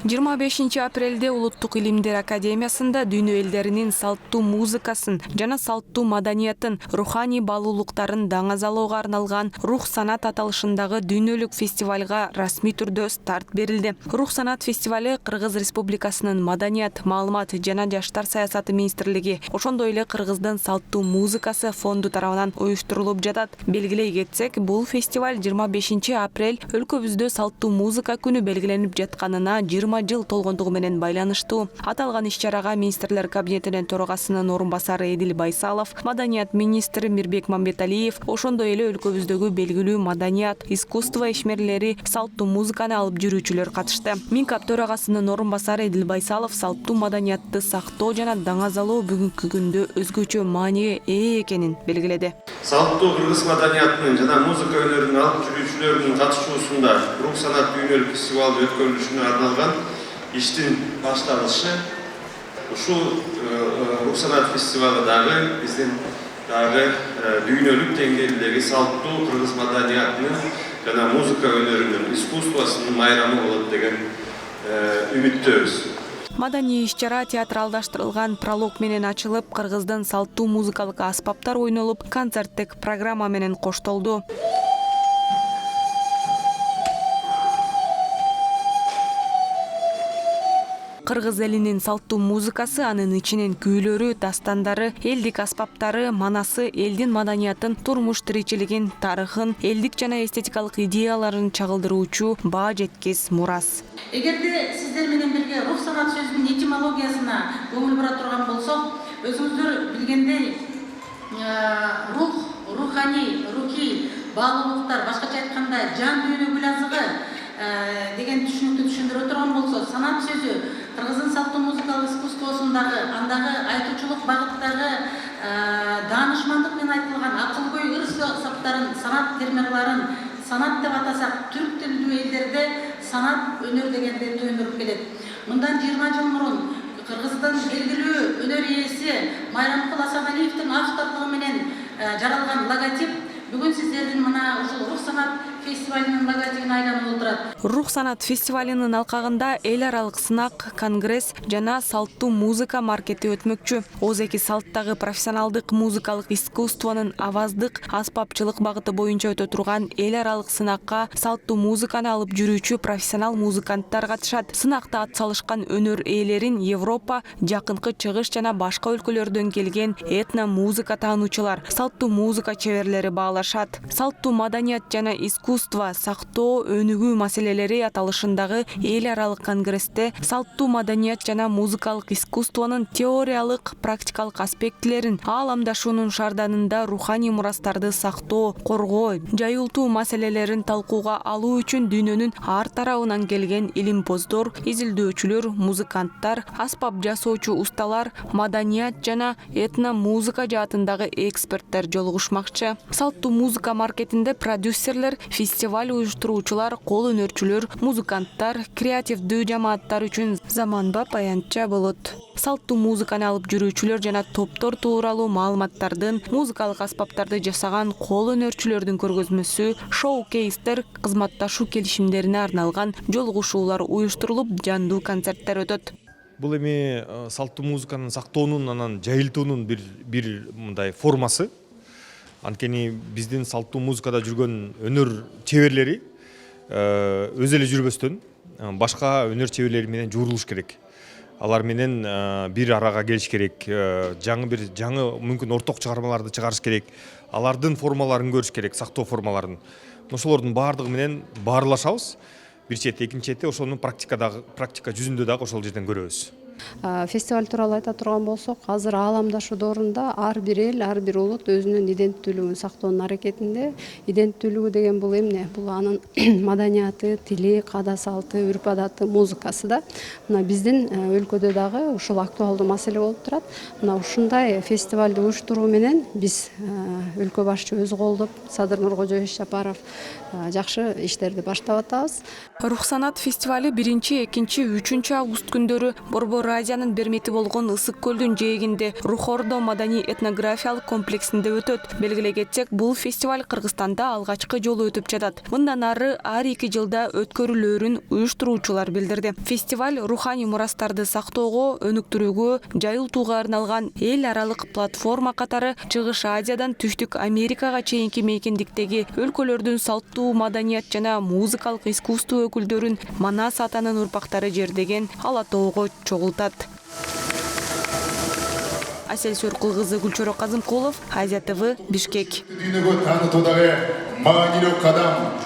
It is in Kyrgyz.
25 апрелде Улуттук Илимдер Академиясында дүйнө элдеринин салттуу музыкасын жана салттуу маданиятын, руханий баалуулуктарын даңазалоого арналган Рух санат аталышындагы дүйнөлүк фестивалга расмий түрдө старт берилди. Рух санат фестивали Кыргыз Республикасынын Маданият, маалымат жана жаштар саясаты министрлиги, ошондой эле Кыргыздын салттуу музыкасы фонду тарабынан уюштурулуп жатат. Белгилей кетсек, бул фестиваль 25 апрель өлкөбүздө салттуу музыка күнү белгиленип жатканына 20 жыл толгондугу менен байланыштуу. Аталган иш-чарага министрлер кабинетинин төрагасынын орун басары Эдил Байсалов, маданият министри Мирбек Мамбеталиев, ошондой эле өлкөбүздөгү белгилүү маданият, искусство ишмерлери, салттуу музыканы алып жүрүүчүлөр катышты. Минкап төрагасынын орун басары Эдил Байсалов салттуу маданиятты сактоо жана даңазалоо бүгүнкү күндө өзгөчө мааниге ээ экенин белгиледи. Салттуу кыргыз маданиятынын жана музыка өнөрүнүн алып жүрүүчүлөрүнүн катышуусунда Рух санат дүйнөлүк фестивалды өткөрүлүшүнө арналган иштин башталышы. Ушул Рух санат фестивалы дагы биздин дүйнөлүк деңгээлдеги салттуу кыргыз маданиятынын жана музыка өнөрүнүн, искусствосунун майрамы болот деген үмүттөбүз. Маданий иш-чара театралдаштырылган пролог менен ачылып, Кыргыздын салттуу музыкалык аспаптар ойнолуп, концерттик программа менен коштолду. Кыргыз элинин салттуу музыкасы, анын ичинен күүлөрү, дастандары, элдик аспаптары, манасы элдин маданиятын, турмуш тиричилигин, тарыхын, элдик жана эстетикалык идеяларын чагылдыруучу баа жеткис мурас. Эгерде сиздер менен бирге рух санат сөзүнүн этимологиясына көңүл бура турган болсок, өзүңүздөр билгендей, рух, руханий, рухий баалуулуктар, башкача айтканда жан дүйнөгүл азыгы деген түшүнүктү түшүндүрө турган болсо, санат сөзү Кыргыздын салттуу музыкалык искусствосундагы, андагы айтуучулук багыттагы даанышмандык менен айтылган акылгөй ыр саптарын, санат терминаларын санат деп атасак, түрк тилдүү элдерде санат өнөр дегенде төндүрүп келет. Мындан 20 жыл мурун Кыргыздын белгилүү өнөр ээси Майрамкул Асаналиевдин авторлугу менен жаралган логотип бүгүн сиздердин мына ушул Рух санат фестивалынын логотипине айланып отурат. Рух санат фестивалынын алкагында эл аралык сынак, конгресс жана салттуу музыка маркети өтмөкчү. Озеки салттагы профессионалдык музыкалык искусствонун аваздык, аспапчылык багыты боюнча өтө турган эл аралык сынакка салттуу музыканы алып жүрүүчү профессионал музыканттар катышат. Сынакта ат салышкан өнөр ээлерин Европа, Жакынкы Чыгыш жана башка өлкөлөрдөн келген этно музыка таануучулар, салттуу музыка чеберлери баалашат. Салттуу маданият жана искусство сактоо өнүгүү маселелери аталышындагы эл аралык конгрессте салттуу маданият жана музыкалык искусствонун теориялык, практикалык аспектилерин, ааламдашуунун шаарданында руханий мурастарды сактоо, коргоо, жайылтуу маселелерин талкууга алуу үчүн дүйнөнүн ар тарабынан келген илимпоздор, изилдөөчүлөр, музыканттар, аспап жасоочу усталар, маданият жана этно музыка жаатындагы эксперттер жолугушмакчы. Салттуу музыка маркетинде продюсерлер, фестиваль уюштуруучулар, кол өнөрчүлөр, музыканттар, креативдүү жамааттар үчүн заманбап аянтча болот. Салттуу музыканы алып жүрүүчүлөр жана топтор тууралуу маалыматтардын, музыкалык аспаптарды жасаган кол өнөрчүлөрдүн көргөзмөсү, шоу-кейстер, кызматташуу келишимдерине арналган жолугушуулар уюштурулуп, жандуу концерттер өтөт. Бул эми салттуу музыканын сактоонун, анан жайылтуунун бир мындай формасы. Анткени биздин салттуу музыкада жүргөн өнөр чеберлери өз эле жүрбөстөн башка өнөр чеберлери менен жуурулуш керек. Алар менен бир арага келиш керек, жаңы мүмкүн орток чыгармаларды чыгарыш керек. Алардын формаларын көрүш керек, сактоо формаларын. Ошолордун баардыгы менен баарлашабыз. Бир чети, экинчи чети ошонун практика жүзүндө дагы ошол жерден көрөбүз. Фестиваль тууралуу айта турган болсок, азыр ааламдашуу доорунда ар бир эл, ар бир улут өзүнүн иденттүүлүгүн сактоонун аракетинде. Иденттүүлүгү деген бул эмне? Бул анын маданияты, тили, каада салты, үрп адаты, музыкасы да. Мына биздин өлкөдө дагы ушул актуалдуу маселе болуп турат. Мына ушундай фестивалды уюштуруу менен биз өлкө башчы өзү колдоп, Садыр Нуркожоевич Жапаров жакшы иштерди баштап атабыз. Рух санат фестивали 1-2-3 август күндөрү Борбор Азиянын бермети болгон Ысык көлдүн жээгинде Рух Ордо маданий этнографиялык комплексинде өтөт. Белгилей кетсек, бул фестиваль Кыргызстанда алгачкы жолу өтүп жатат. Мындан ары ар 2 жылда өткөрүлөөрүн уюштуруучулар билдирди. Фестиваль руханий мурастарды сактоого, өнүктүрүүгө, жайылтууга арналган эл аралык платформа катары Чыгыш Азиядан Түштүк Америкага чейинки мейкиндиктеги өлкөлөрдүн салттуу маданият жана музыкалык искусство өкүлдөрүн Манас атанын урпактары жердеген Ала тоого чогултат. Асел Сөркул кызы, Гүлчөрө Казымкулов, Азия ТВ, Бишкек. Дүйнөгө таанытуудагы маанилүү кадам.